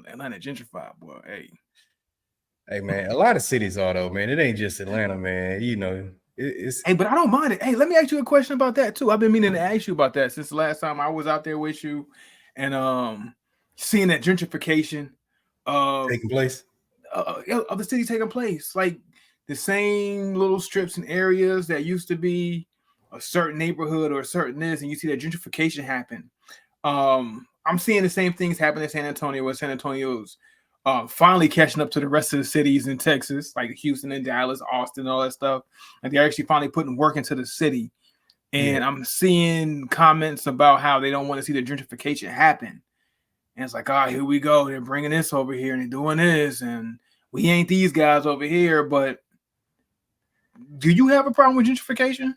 Atlanta gentrified, boy. Hey. Hey man, a lot of cities are though, man. It ain't just Atlanta, man. You know, it's Hey, but I don't mind it. Hey, let me ask you a question about that too. I've been meaning to ask you about that since the last time I was out there with you, and seeing that gentrification of taking place. Of the city taking place, like the same little strips and areas that used to be a certain neighborhood or a certain this, and you see that gentrification happen. I'm seeing the same things happen in San Antonio, where San Antonio's finally catching up to the rest of the cities in Texas, like Houston and Dallas, Austin, all that stuff. And they're actually finally putting work into the city. And I'm seeing comments about how they don't want to see the gentrification happen. And it's like, here we go. They're bringing this over here and they're doing this. And we ain't these guys over here. But do you have a problem with gentrification?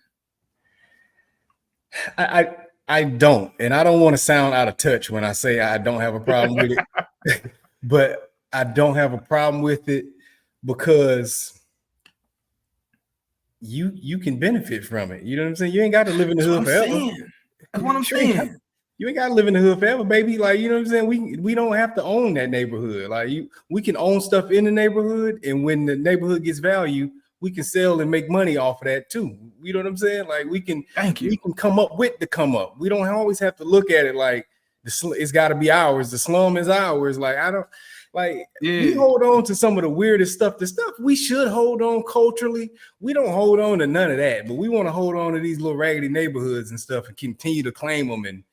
I don't. And I don't want to sound out of touch when I say I don't have a problem with it. But I don't have a problem with it because you can benefit from it. You know what I'm saying? You ain't got to live in the hood forever. That's what I'm saying. You ain't got to live in the hood forever, baby. Like, you know what I'm saying? We don't have to own that neighborhood. Like we can own stuff in the neighborhood, and when the neighborhood gets value, we can sell and make money off of that too. You know what I'm saying? Like we can come up with the come up. We don't always have to look at it like it's got to be ours. The slum is ours. Like we hold on to some of the weirdest stuff. The stuff we should hold on culturally. We don't hold on to none of that, but we want to hold on to these little raggedy neighborhoods and stuff and continue to claim them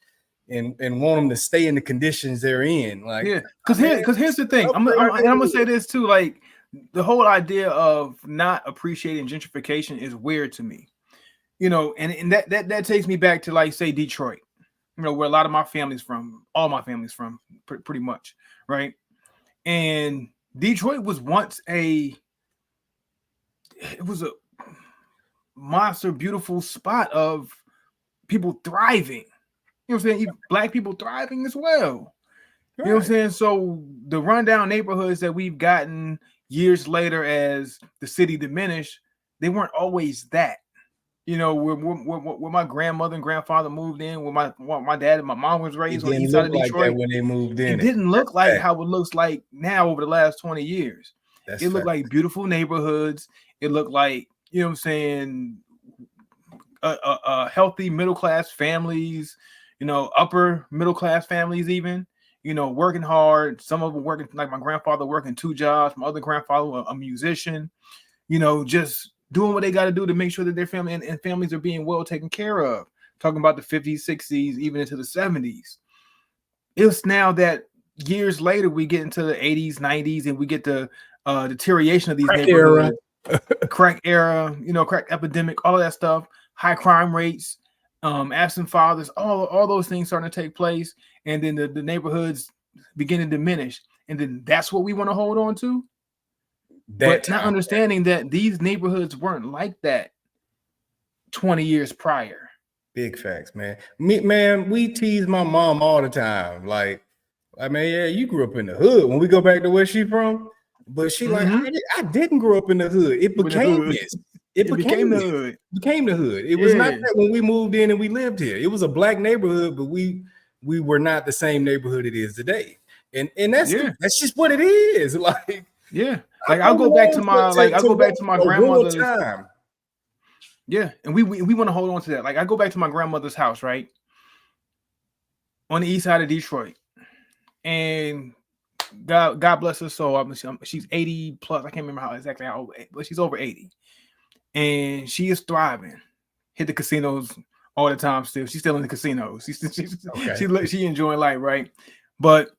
and want them to stay in the conditions they're in. Like, because here's the thing. I'm gonna say this too. Like, the whole idea of not appreciating gentrification is weird to me. You know, and that takes me back to, like, say, Detroit. You know, where a lot of my family's from. All my family's from, pretty much, right? And Detroit was once it was a monster, beautiful spot of people thriving. You know what I'm saying? Even Black people thriving as well. Right. You know what I'm saying? So the rundown neighborhoods that we've gotten years later as the city diminished, they weren't always that. You know, where my grandmother and grandfather moved in, where my dad and my mom was raised on the east side of Detroit. Like that when they moved in. It didn't look like how it looks like now over the last 20 years. It looked like beautiful neighborhoods. It looked like, you know what I'm saying, healthy middle-class families, you know, upper middle-class families even, you know, working hard. Some of them working, like my grandfather working 2 jobs. My other grandfather, a musician, you know, just doing what they got to do to make sure that their family and families are being well taken care of. Talking about the 50s, 60s, even into the 70s. It's now that years later we get into the 80s, 90s, and we get the deterioration of these neighborhoods. Crack era, you know, crack epidemic, all of that stuff, high crime rates, absent fathers, all those things starting to take place, and then the neighborhoods begin to diminish, and then that's what we want to hold on to. But not understanding that these neighborhoods weren't like that 20 years prior. Big facts, man. We tease my mom all the time. Like, I mean, yeah, you grew up in the hood. When we go back to where she from, but she like, I didn't grow up in the hood. It became this. It became the hood. It became the hood. It was not that when we moved in and we lived here. It was a Black neighborhood, but we were not the same neighborhood it is today. And that's just what it is. Like, like I'll go back to my grandmother's time. Yeah, and we want to hold on to that. Like I go back to my grandmother's house, right, on the east side of Detroit, and God bless her soul. She's 80 plus. I can't remember how old, but she's over 80, and she is thriving. Hit the casinos all the time. Still, she's still in the casinos. She enjoying life, right? But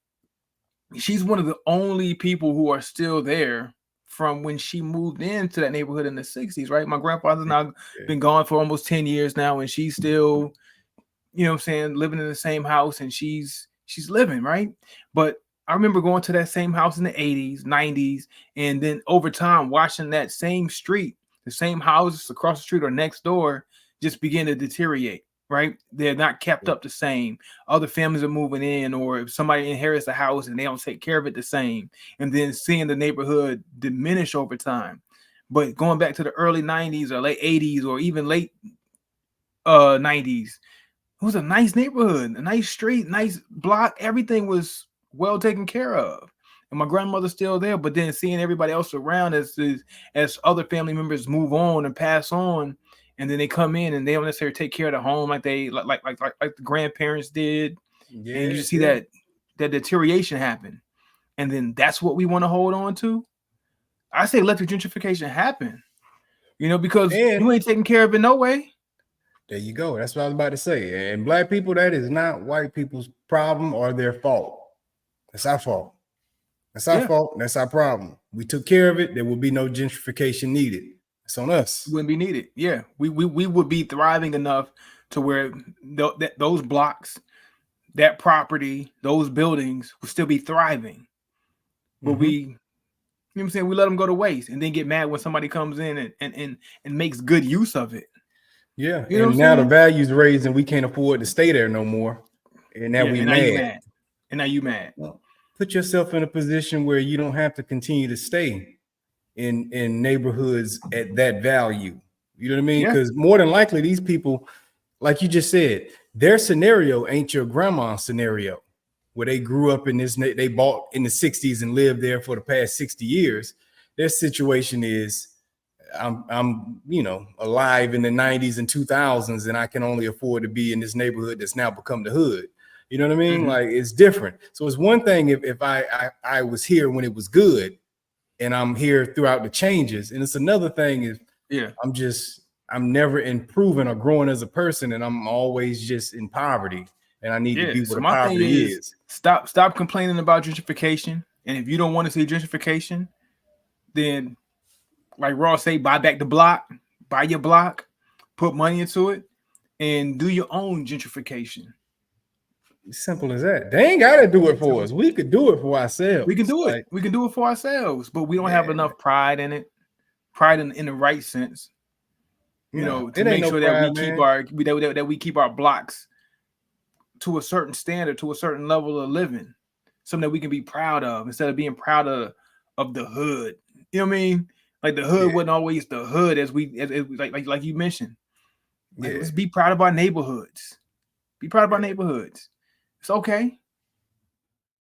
she's one of the only people who are still there from when she moved into that neighborhood in the 60s, right? My grandfather's now been gone for almost 10 years now, and she's still, you know what I'm saying, living in the same house, and she's living, right? But I remember going to that same house in the 80s, 90s, and then over time watching that same street, the same houses across the street or next door just begin to deteriorate. Right? They're not kept up the same. Other families are moving in, or if somebody inherits a house and they don't take care of it the same, and then seeing the neighborhood diminish over time. But going back to the early 90s or late 80s or even late 90s, it was a nice neighborhood, a nice street, nice block. Everything was well taken care of. And my grandmother's still there, but then seeing everybody else around as other family members move on and pass on, and then they come in and they don't necessarily take care of the home like they like the grandparents did, and you Yeah, just see that deterioration happen, and then that's what we want to hold on to. I say let the gentrification happen, because and you ain't taking care of it no way. there you go. That's what I was about to say. And black people, that is not white people's problem or their fault. That's our fault. That's our fault. That's our problem. We took care of it. There will be no gentrification needed. It's on us. It wouldn't be needed. Yeah, we would be thriving enough to where those blocks, that property, those buildings would still be thriving. But we, you know what I'm saying, we let them go to waste and then get mad when somebody comes in and makes good use of it. Yeah, and now the value's raised and we can't afford to stay there no more. And now we mad. And now you mad. Well, put yourself in a position where you don't have to continue to stay in neighborhoods at that value. You know what I mean? Because more than likely, these people, like you just said, their scenario ain't your grandma's scenario, where they grew up in this, they bought in the 60s and lived there for the past 60 years. Their situation is, I'm alive in the 90s and 2000s, and I can only afford to be in this neighborhood that's now become the hood. You know what I mean? Like, it's different. So it's one thing if I was here when it was good and I'm here throughout the changes, and it's another thing if I'm never improving or growing as a person, and I'm always just in poverty, and I need to be where the poverty is. Stop complaining about gentrification, and if you don't want to see gentrification, then, like Ross say, buy back the block, buy your block, put money into it, and do your own gentrification. Simple as that. They ain't got to do it for us. We could do it for ourselves. We can do it. We can do it for ourselves, but we don't have enough pride in it. Pride in the right sense. To make sure that we keep our blocks to a certain standard, to a certain level of living, something that we can be proud of instead of being proud of the hood. You know what I mean? Like the hood wasn't always the hood as like you mentioned. Like, let's be proud of our neighborhoods. Be proud of our neighborhoods. It's okay.